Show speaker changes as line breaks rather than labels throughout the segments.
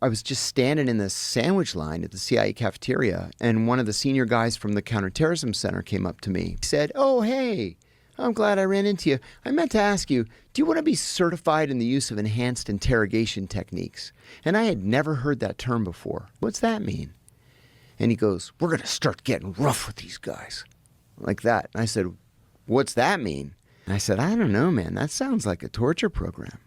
I was just standing in the sandwich line at the CIA cafeteria, and one of the senior guys from the Counterterrorism Center came up to me. He said, "Oh, hey, I'm glad I ran into you. I meant to ask you, do you want to be certified in the use of enhanced interrogation techniques?" And I had never heard that term before. What's that mean? And he goes, "We're going to start getting rough with these guys." Like that. And I said, "What's that mean?" And I said, "I don't know, man. That sounds like a torture program."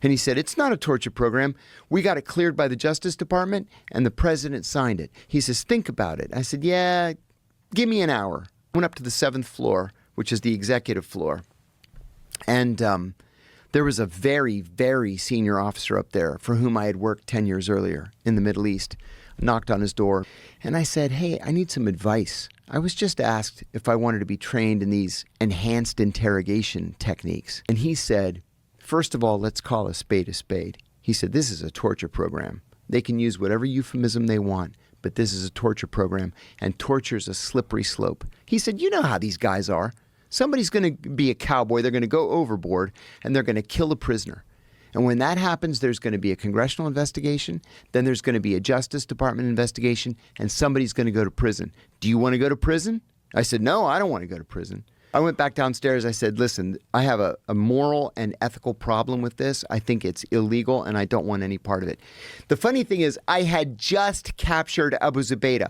And he said, "It's not a torture program. We got it cleared by the Justice Department, and the president signed it." He says, "Think about it." I said, "Yeah, give me an hour." Went up to the 7th floor, which is the executive floor. And there was a very, very senior officer up there for whom I had worked 10 years earlier in the Middle East. I knocked on his door, and I said, "Hey, I need some advice. I was just asked if I wanted to be trained in these enhanced interrogation techniques." And he said, "First of all, let's call a spade a spade." He said, "This is a torture program. They can use whatever euphemism they want, but this is a torture program, and torture is a slippery slope." He said, "You know how these guys are. Somebody's going to be a cowboy. They're going to go overboard, and they're going to kill a prisoner. And when that happens, there's going to be a congressional investigation. Then there's going to be a Justice Department investigation, and somebody's going to go to prison. Do you want to go to prison?" I said, "No, I don't want to go to prison." I went back downstairs. I said, "Listen, I have a moral and ethical problem with this. I think it's illegal, and I don't want any part of it." The funny thing is, I had just captured Abu Zubaydah.